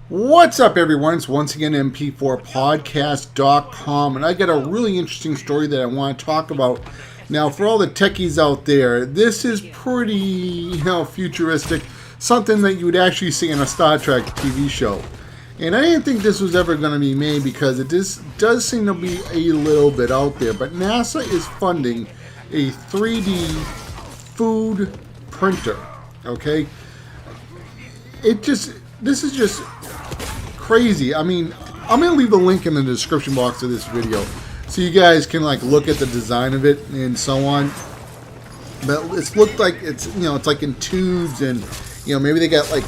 What's up, everyone? It's once again mp4podcast.com, and I got a really interesting story that I want to talk about. Now, for all the techies out there, this is pretty, futuristic, something that you would actually see in a Star Trek TV show. And I didn't think this was ever going to be made because it does seem to be a little bit out there. But NASA is funding a 3D food printer. Okay, this is just crazy. I mean, I'm gonna leave the link in the description box of this video so you guys can look at the design of it and so on. But it's looked like it's like in tubes, and maybe they got like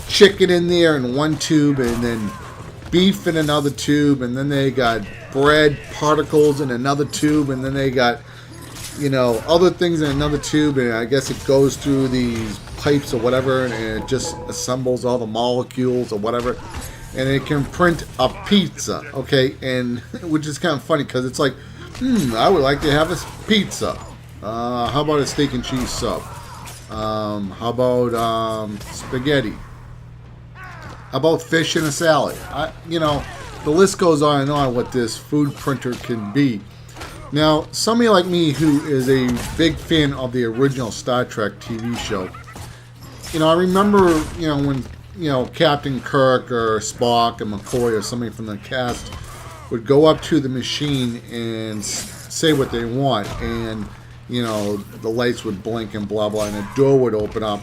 chicken in there in one tube and then beef in another tube, and then they got bread particles in another tube, and then they got other things in another tube, and I guess it goes through these pipes or whatever, and it just assembles all the molecules or whatever, and it can print a pizza, okay? And which is kind of funny because it's like, I would like to have a pizza. How about a steak and cheese sub? How about spaghetti? How about fish in a salad? The list goes on and on what this food printer can be. Now, somebody like me who is a big fan of the original Star Trek TV show, I remember, when, Captain Kirk or Spock and McCoy or somebody from the cast would go up to the machine and say what they want, and, the lights would blink and blah, blah, and a door would open up,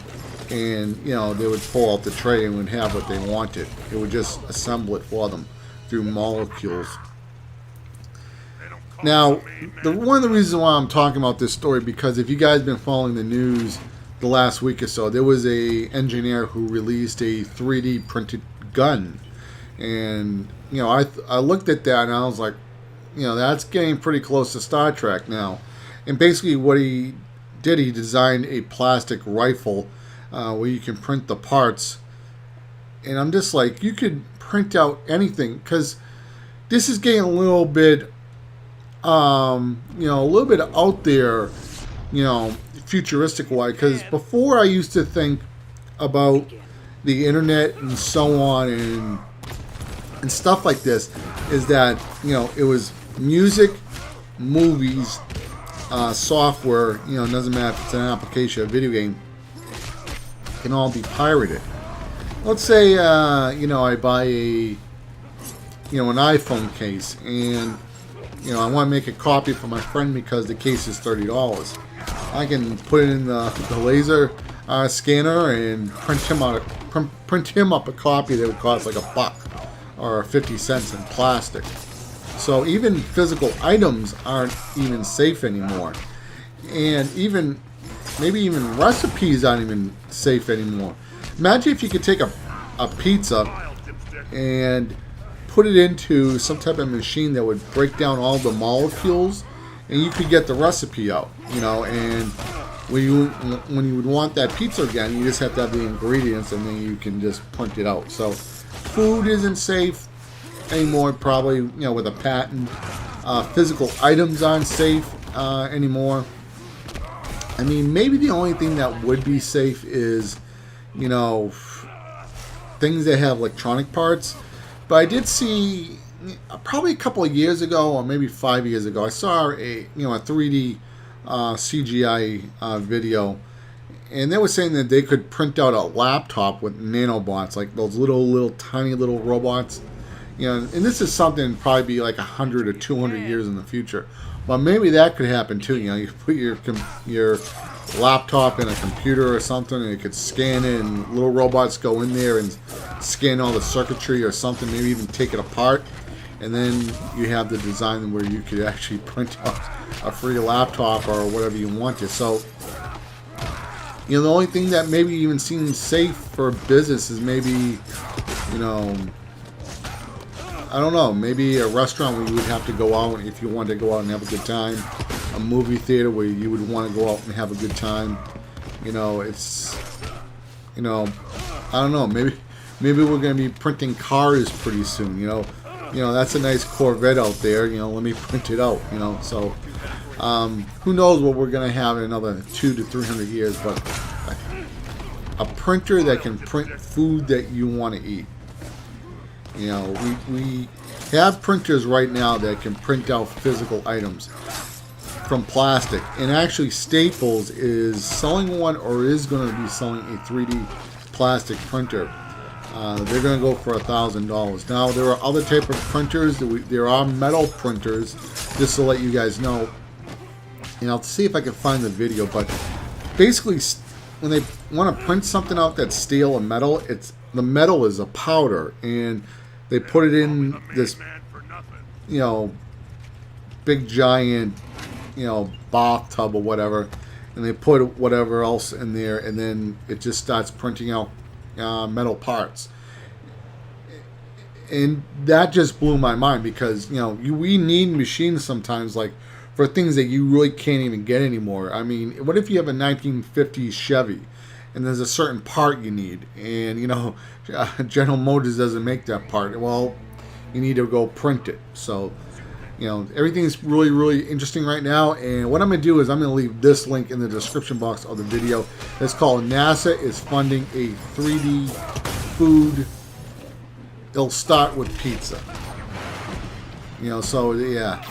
and, they would pull out the tray and would have what they wanted. It would just assemble it for them through molecules. Now, one of the reasons why I'm talking about this story, because if you guys have been following the news the last week or so, there was a engineer who released a 3D printed gun. And, I looked at that and I was like, that's getting pretty close to Star Trek now. And basically what he did, he designed a plastic rifle where you can print the parts. And I'm just like, you could print out anything, because this is getting a little bit a little bit out there, futuristic wise, because before I used to think about the internet and so on and stuff like this, is that, it was music, movies, software, it doesn't matter if it's an application, a video game, can all be pirated. Let's say, I buy an iPhone case, and I want to make a copy for my friend because the case is $30. I can put it in the laser scanner and print him up a copy that would cost like $1 or 50 cents in plastic. So even physical items aren't even safe anymore, and maybe even recipes aren't even safe anymore. Imagine if you could take a pizza and put it into some type of machine that would break down all the molecules, and you could get the recipe out, and when you would want that pizza again, you just have to have the ingredients, and then you can just print it out. So food isn't safe anymore, probably, with a patent. Physical items aren't safe anymore. I mean, maybe the only thing that would be safe is, things that have electronic parts. But I did see, probably a couple of years ago, or maybe 5 years ago, I saw a 3D CGI video, and they were saying that they could print out a laptop with nanobots, like those little tiny little robots. And this is something probably be like 100 or 200 years in the future. But maybe that could happen too. You put your laptop in a computer or something, and it could scan it, and little robots go in there and scan all the circuitry or something, maybe even take it apart, and then you have the design where you could actually print out a free laptop or whatever you wanted. So, the only thing that maybe even seems safe for business is maybe, I don't know, maybe a restaurant where you would have to go out if you wanted to go out and have a good time. A movie theater where you would want to go out and have a good time. It's, I don't know, maybe we're going to be printing cars pretty soon, that's a nice Corvette out there, let me print it out, so who knows what we're going to have in another 200 to 300 years, but a printer that can print food that you want to eat. You know, we have printers right now that can print out physical items from plastic, and actually Staples is selling one, or is going to be selling a 3D plastic printer. They're going to go for $1,000. Now there are other type of printers. There are metal printers, just to let you guys know. And I'll see if I can find the video, but basically when they want to print something out that's steel and metal, the metal is a powder, and they put it in this, you know, big giant, you know, bathtub or whatever, and they put whatever else in there, and then it just starts printing out metal parts. And that just blew my mind, because, you know, we need machines sometimes, like for things that you really can't even get anymore. I mean, what if you have a 1950s Chevy and there's a certain part you need, and, you know, General Motors doesn't make that part? Well, you need to go print it. So, you know, everything's really, really interesting right now. And what I'm going to do is I'm going to leave this link in the description box of the video. It's called NASA is funding a 3D food. It'll start with pizza. You know, so yeah.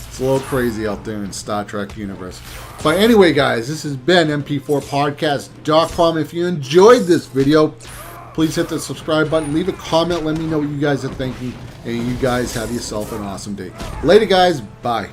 It's a little crazy out there in Star Trek universe. But anyway, guys, this has been mp4podcast.com. If you enjoyed this video, please hit the subscribe button. Leave a comment. Let me know what you guys are thinking. And you guys have yourself an awesome day. Later, guys. Bye.